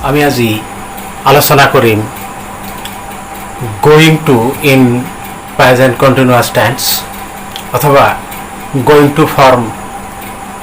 আমি আজি আলোচনা কৰিম going to in present continuous tense অথবা going to form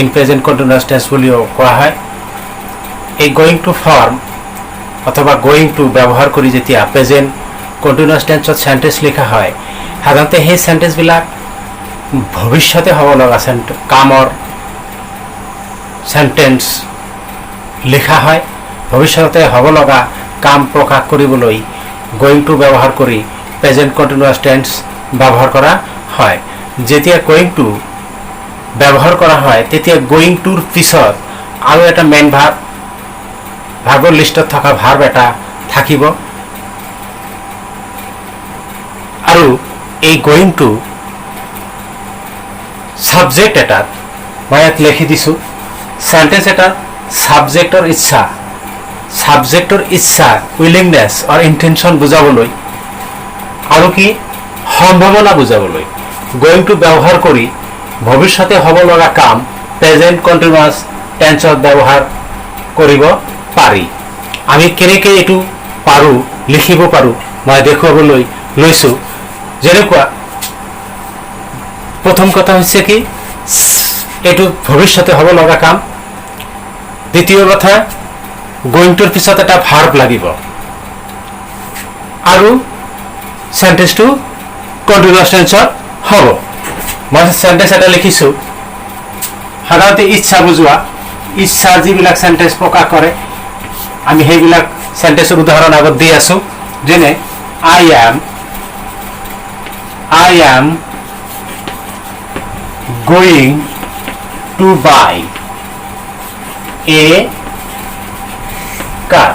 in present continuous tense বুলিও কোৱা হয়। এই গোয়িং টু ফৰ্ম অথবা গোয়িং টু ব্যবহাৰ কৰি যেতিয়া প্ৰেজেন্ট কন্টিনিউয়াস টেন্সত সেন্টেন্স লিখা হয়, সাধাৰণতে সেই সেন্টেন্সবিলাক ভৱিষ্যতে হ'ব লগা কামৰ সেন্টেন্স লিখা হয়। ভৱিষ্যতে হ'ব লগা কাম প্ৰকাশ কৰিবলৈ গোয়িং টু ব্যৱহাৰ কৰি প্ৰেজেন্ট কন্টিনিউয়াস টেন্স ব্যৱহাৰ কৰা হয়। যেতিয়া গোয়িং টু ব্যৱহাৰ কৰা হয় তেতিয়া গোয়িং টুৰ পিছত আৰু এটা মেইন ভাৰ্বৰ লিষ্টত থকা ভাৰ্ব এটা থাকিব আৰু এই গোয়িং টু সাবজেক্ট এটাত মই ইয়াত লিখি দিছোঁ সেন্টেন্স এটা সাবজেক্টৰ ইচ্ছা উইলিংনেছ অৰ ইন্টেনশন বুজাবলৈ আৰু কি সম্ভাৱনা বুজাবলৈ গোয়িং টু ব্যৱহাৰ কৰি ভৱিষ্যতে হ'ব লগা কাম প্ৰেজেন্ট কন্টিনিউয়াস টেন্সত ব্যৱহাৰ কৰিব পাৰি। আমি কেনেকৈ এইটো পাৰোঁ লিখিব পাৰোঁ মই দেখুৱাবলৈ লৈছোঁ। যেনেকুৱা প্ৰথম কথা হৈছে কি এইটো ভৱিষ্যতে হ'ব লগা কাম। দ্বিতীয় কথা গোয়িং টুৰ পিছত এটা ভাৰ্ব লাগিব আৰু সেন্টেন্সটো কন্টিনিউয়াস টেন্সত হ'ব। মই সেন্টেন্স এটা লিখিছোঁ সাধাৰণতে ইচ্ছা বুজোৱা ইচ্ছা যিবিলাক সেন্টেন্স প্ৰকাশ কৰে আমি সেইবিলাক সেন্টেন্সৰ উদাহৰণ আগত দি আছোঁ। যেনে I am going to buy a car.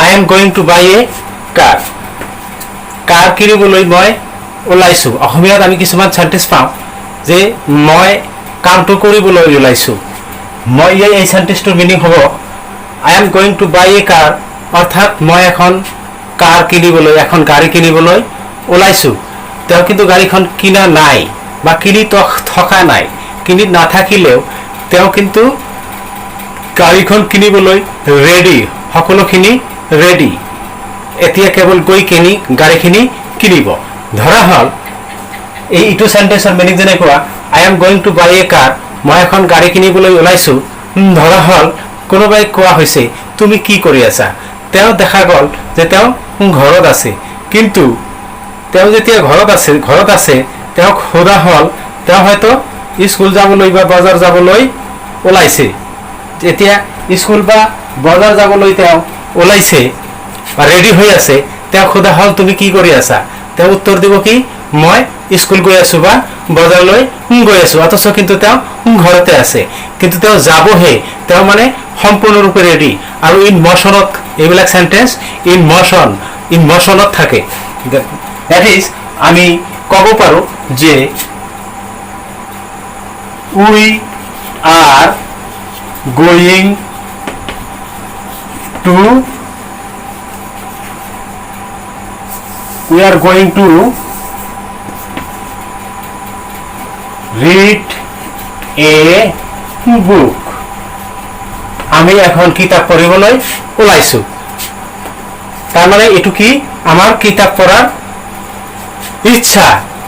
I am going to buy a car. Car কিনিবলৈ মই ওলাইছোঁ। অসমীয়াত আমি কিছুমান সেন্টেন্স পাওঁ যে মই কামটো কৰিবলৈ ওলাইছোঁ। মই এই সেন্টেন্সটোৰ মিনিং হ'ব আই am going to buy a কাৰ, অৰ্থাৎ মই এখন কাৰ কিনিবলৈ এখন গাড়ী কিনিবলৈ ওলাইছোঁ। তেওঁ কিন্তু গাড়ীখন কিনা নাই বা কিনি থকা নাই। কিনি নাথাকিলেও তেওঁ কিন্তু গাড়ীখন কিনিবলৈ ৰেডি, সকলোখিনি ৰেডি। এতিয়া কেৱল গৈ কিনি গাড়ীখিনি কিনিব। ধৰা হ'ল এইটো সেন্টেন্সৰ মিনিং যেনেকুৱা আই am going to buy a কাৰ, মই এখন গাড়ী কিনিবলৈ ওলাইছোঁ। ধৰা হ'ল কোনোবাই কোৱা হৈছে তুমি কি কৰি আছা। তেওঁ দেখা গ'ল যে তেওঁ ঘৰত আছে, কিন্তু তেওঁ যেতিয়া ঘৰত আছে তেওঁক সোধা হ'ল তেওঁ হয়তো স্কুল যাবলৈ বা বজাৰ যাবলৈ ওলাইছে। যেতিয়া স্কুল বা বজাৰ যাবলৈ তেওঁ ওলাইছে বা ৰেডি হৈ আছে, তেওঁক সোধা হ'ল তুমি কি কৰি আছা। তেওঁ উত্তৰ দিব কি মই স্কুল গৈ আছোঁ বা বজাৰলৈ গৈ আছোঁ, অথচ কিন্তু তেওঁ ঘৰতে আছে। কিন্তু তেওঁ যাবহে, তেওঁ মানে সম্পূৰ্ণৰূপে ৰেডি। আৰু ইন মশনত এইবিলাক সেন্টেন্স ইন মশনত থাকে। দ্যাট ইজ আমি ক'ব পাৰোঁ যে we are going to read a book. আমি এখন কিতাপ পঢ়িবলৈ ওলাইছোঁ। তাৰমানে এইটো কি আমাৰ কিতাপ পঢ়াৰ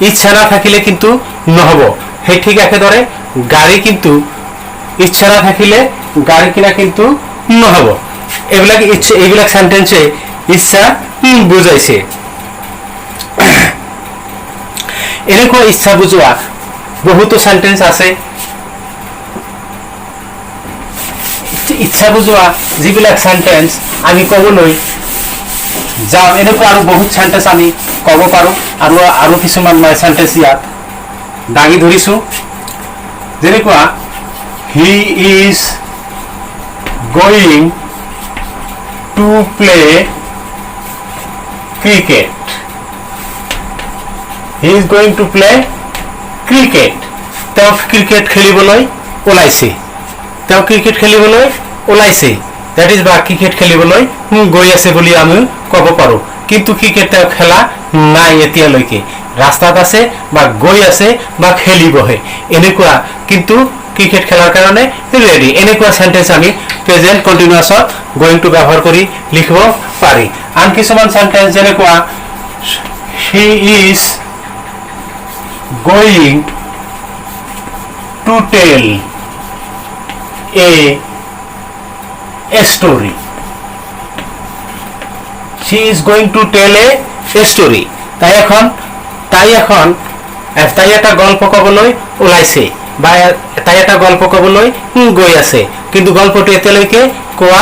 ইচ্ছা নাথাকিলে কিন্তু নহ'ব। সেই ঠিক একেদৰে গাড়ী কিন্তু ইচ্ছা নাথাকিলে গাড়ী কিনা কিন্তু নহ'ব। এইবিলাক সেন্টেন্সে ইচ্ছা বুজাইছে। এনেকুৱা ইচ্ছা বুজোৱা বহুতো সেন্টেন্স আছে। ইচ্ছা বুজোৱা যিবিলাক সেন্টেন্স আমি ক'বলৈ যাওঁ, এনেকুৱা আৰু বহুত সেন্টেন্স আমি ক'ব পাৰোঁ। আৰু কিছুমান মই সেন্টেন্স ইয়াত দাঙি ধৰিছোঁ। যেনেকুৱা he is going to play cricket. He is going to play cricket. তেওঁ ক্ৰিকেট খেলিবলৈ ওলাইছে। দ্যাট ইজ বা ক্ৰিকেট খেলিবলৈ গৈ আছে বুলি আমি ক'ব পাৰোঁ। কিন্তু ক্ৰিকেট তেওঁ খেলা নাই এতিয়ালৈকে, ৰাস্তাত আছে বা গৈ আছে বা খেলিবহে। এনেকুৱা কিন্তু ক্ৰিকেট খেলাৰ কাৰণে ৰেডি এনেকুৱা সেন্টেন্স আমি প্ৰেজেন্ট কন্টিনিউয়াছত গোইং টু ব্যৱহাৰ কৰি লিখিব পাৰি আন কিছুমান সেন্টেন্স যেনেকুৱা she is going to tell a story she is going to tell a story তাই এটা গল্প কবলৈ ওলাইছে বা তাই এটা গল্প কবলৈ গৈ আছে কিন্তু গল্পটো এতিয়ালৈকে কোৱা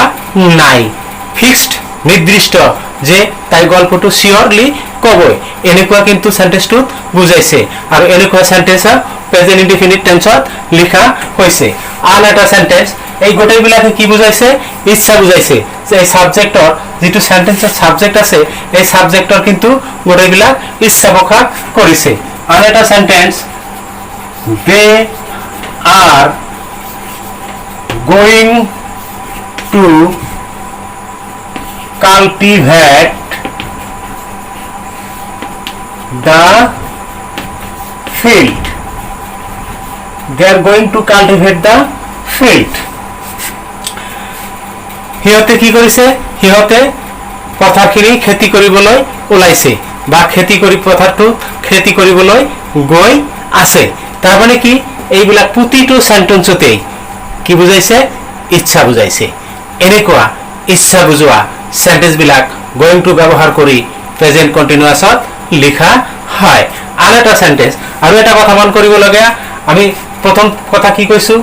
নাই ফিক্সড নিৰ্দিষ্ট যে তাই গল্পটো সিওৰলি কবই এনেকুৱা কিন্তু সেন্টেন্সটো বুজাইছে আৰু এনেকুৱা সেন্টেন্স প্ৰেজেন্ট ইনডিফিনিট টেন্সত লিখা হৈছে আন এটা সেন্টেন্স এই গোটেইবিলাকে কি বুজাইছে ইচ্ছা বুজাইছে যে এই সাবজেক্টৰ যেটো সেন্টেন্সৰ সাবজেক্ট আছে এই সাবজেক্টৰ কিন্তু গোটেইবিলাক ইচ্ছা প্ৰকাশ কৰিছে আন এটা sentence they are going to cultivate the field they are going to cultivate the field হিয়তে কি কৰিছে হিয়তে পথাৰখিনি খেতি কৰিবলৈ ওলাইছে বা খেতি কৰি পথাৰটো খেতি কৰিবলৈ গৈ আছে তাৰ মানে কি এইবিলাক প্ৰতিটো সেন্টেন্সতে কি বুজাইছে ইচ্ছা বুজাইছে এনেকুৱা ইচ্ছা বুজোৱা সেন্টেন্স বিলাক গোইং টু ব্যৱহাৰ কৰি প্ৰেজেন্ট কন্টিনিউয়াছত লিখা হয় আন এটা সেন্টেন্স আৰু এটা কথা মন কৰিব লগা আমি প্ৰথম কথা কি কৈছো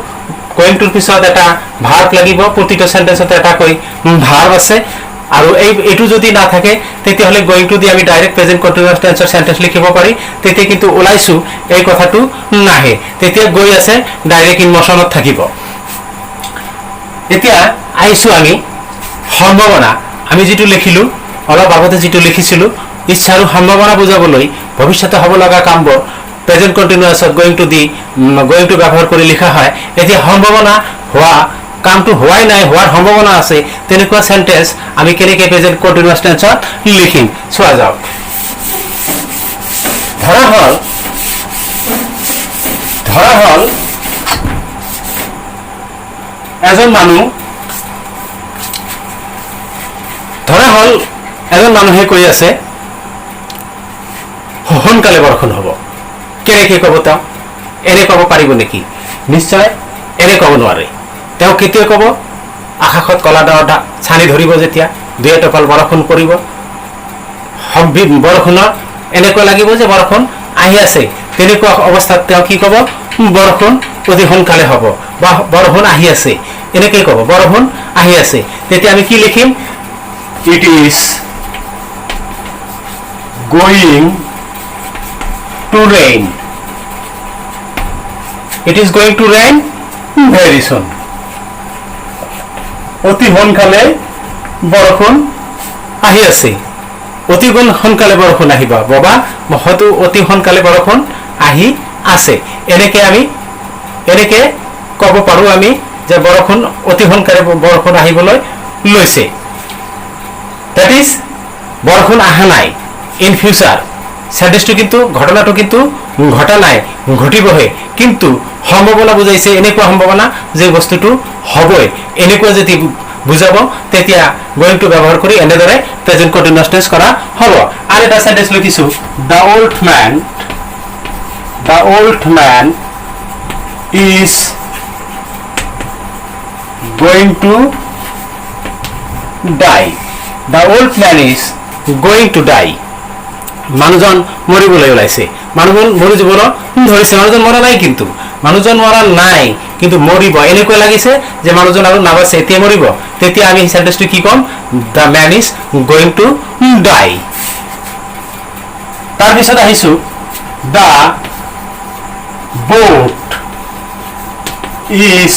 গোইং টুৰ পিছত এটা ভাৰ্ব লাগিব প্ৰতিটো সেন্টেন্সতে এটা কৈ ভাৰ্ব আছে আৰু এইটো যদি না থাকে তেতিয়া হলে গোইং টু দি আমি ডাইৰেক্ট প্ৰেজেন্ট কন্টিনিউয়াস টেন্সৰ সেন্টেন্স লিখিব পাৰি তেতিয়া কিন্তু ওলাইছো এই কথাটো নাহে তেতিয়া গৈ আছে ডাইৰেক্ট ইন মোশনত থাকিব এতিয়া আইছো আমি সম্ভাৱনা আমি যেটো লিখিলো অলপ আগতে যেটো লিখিছিলো ইচ্ছা আৰু সম্ভাৱনা বুজাবলৈ ভৱিষ্যতে হ'ব লগা কামবোৰ প্ৰেজেন্ট কন্টিনিউয়াছত গোইং টু ব্যৱহাৰ কৰি লিখা হয় এতিয়া সম্ভাৱনা হোৱা কামটো হোৱাই নাই হোৱাৰ সম্ভাৱনা আছে তেনেকুৱা সেন্টেন্স আমি কেনেকৈ প্ৰেজেন্ট কন্টিনিউয়াস টেন্সত লিখিম চোৱা যাওক ধৰা হল এজন মানুহে কৈ আছে সোনকালে বৰষুণ হ'ব কেনেকৈ ক'ব তেওঁ এনে ক'ব পাৰিব নেকি নিশ্চয় এনে ক'ব নোৱাৰে তেওঁ কেতিয়া ক'ব আকাশত কলা ডাৱৰ ছানি ধৰিব যেতিয়া দুই এটোপাল বৰষুণ পৰিব বৰষুণৰ এনেকুৱা লাগিব যে বৰষুণ আহি আছে তেনেকুৱা অৱস্থাত তেওঁ কি ক'ব বৰষুণ অতি সোনকালে হ'ব বা বৰষুণ আহি আছে এনেকৈ ক'ব বৰষুণ আহি আছে তেতিয়া আমি কি লিখিম it is going to rain it is going to rain very soon অতি সোনকালে বৰষুণ আহি আছে অতি সোনকালে বৰষুণ আহিব বাবা হয়তো অতি সোনকালে বৰষুণ আহি আছে এনেকে ক'ব পাৰো আমি যে বৰষুণ অতি সোনকালে বৰষুণ আহিবলৈ লৈছে that is বৰষুণ আহা নাই in future সেন্টেন্সটো কিন্তু ঘটনাটো কিন্তু ঘটা নাই ঘটিবহে কিন্তু সম্ভাৱনা বুজাইছে এনেকুৱা সম্ভাৱনা যে বস্তুটো হ'বই এনেকুৱা যদি বুজাব তেতিয়া গোইং টু ব্যৱহাৰ কৰি এনেদৰে প্ৰেজেন্ট কন্টিনিউয়াস টেন্স কৰা হ'ব আৰু এটা সেন্টেন্স লিখিছো the old man is going to die the old man is going to die মানুহজন মৰিবলৈ ওলাইছে মানুহজন মৰি জীৱন ধৰিছে মানুহজন মৰা নাই কিন্তু মানুহজন মৰা নাই কিন্তু মৰিব এনেকুৱা লাগিছে যে মানুহজন আৰু নাবাছে এতিয়া মৰিব তেতিয়া আমি সেন্টেন্সটো কি ক'ম the man is going to die তাৰ পিছত আহিছো the boat is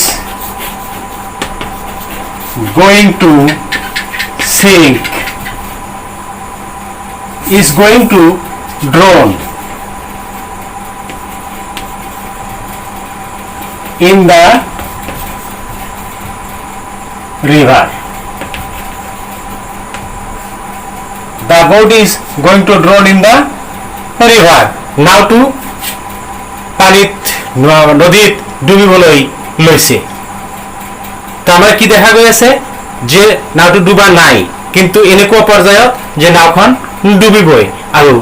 going to sink is going to drown in the river the boat is going to drown in the river now to পানিত নদীত ডুবিবলৈ লৈছে তাৰমানে কি দেখা গৈ আছে যে নাওটো ডুবা নাই কিন্তু এনেকুৱা পৰ্যায়ত যে নাওখন ডুবিবই আৰু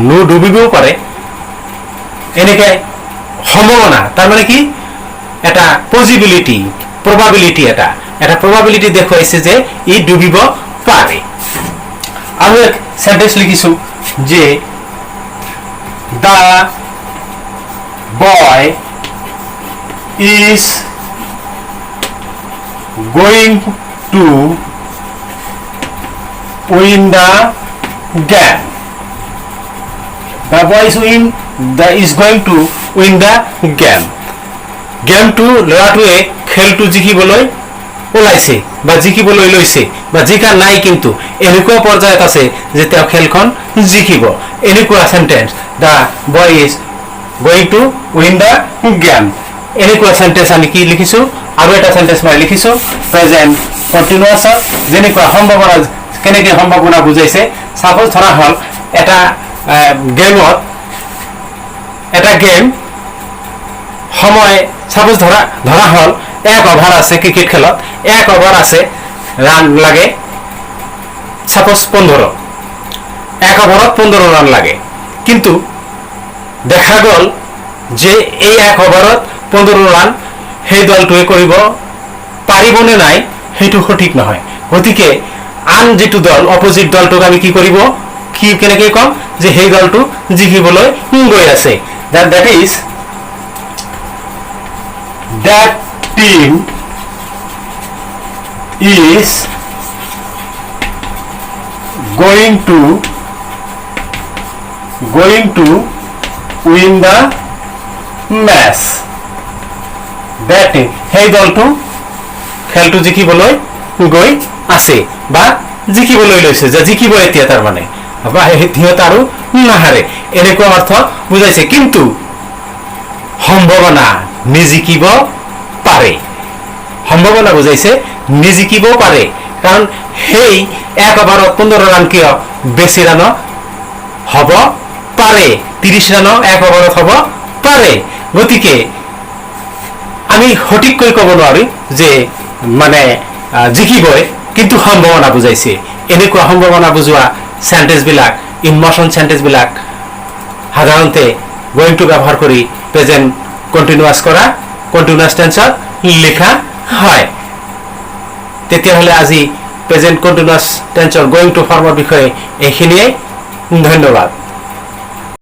নুডুবিবও পাৰে এনেকৈ সম্ভাৱনা তাৰমানে কি এটা পজিবিলিটি probability দেখুৱাইছে যে ই ডুবিব পাৰে আৰু এক সেন্টেন্স লিখিছো যে the boy is going to win the game. The boy is going to win the game. Game to ল'ৰাটোৱে খেলটো জিকিবলৈ ওলাইছে বা জিকিবলৈ লৈছে বা জিকা নাই কিন্তু এনেকুৱা পৰ্যায়ত আছে যে তেওঁ খেলখন জিকিব এনেকুৱা sentence the boy is going to win the game এনেকুৱা সেন্টেন্স আমি কি লিখিছো আৰু এটা সেন্টেন্স মই লিখিছো প্ৰেজেন্ট কন্টিনিউয়াস যেনেকুৱা সম্ভাৱনা কেনেকৈ সম্ভাৱনা বুজাইছে সাপোজ ধৰা হল এটা গেম সময় সাপোজ ধৰা হল এক ওভার আছে ক্রিকেট খেলত এক ওভার আছে রান লাগে সাপোজ 15 এক ওভারত 15 রান লাগে কিন্তু দেখা গল যে এই এক ওভারত 15 রান সেই দলটোৱে কৰিব পাৰিবনে নাই হেতু সঠিক নহয় গতিকে আন যেটো দল অপোজিট দলটোক আমি কি কৰিব কি কেনেকৈ কম যে সেই দলটো জিকিবলৈ গৈ আছে that is that team is going to win the match that hey দলটো খেলটো জিকিবলৈ গৈ আছে বা জিকিবলৈ লৈছে যে জিকিব এতিয়া তাৰ মানে বা হিয়ত আৰু নাহাৰে এনেকুৱা অৰ্থ বুজাইছে কিন্তু সম্ভাৱনা নিজিকিব পাৰে সম্ভাৱনা বুজাইছে নিজিকিব পাৰে কাৰণ সেই এক ওভাৰত 15 ৰান কিয় বেছি ৰান হ'ব পাৰে 30 ৰান এক ওভাৰত হ'ব পাৰে গতিকে আমি সঠিককৈ ক'ব নোৱাৰি যে মানে জিকিবই কিন্তু সম্ভাৱনা বুজাইছে এনেকুৱা সম্ভাৱনা বুজোৱা সেন্টেন্স বিলাক ইমোশন সেন্টেন্স বিলাক সাধাৰণতে গোইং টু ব্যৱহাৰ কৰি প্ৰেজেন্ট কন্টিনিউয়াস কৰা কন্টিনিউয়াস টেন্সত লিখা হয় তেতিয়াহলে আজি প্ৰেজেন্ট কন্টিনিউয়াস টেন্সৰ গোইং টু ফৰ্মৰ বিষয়ে এইখিনিয়ে ধন্যবাদ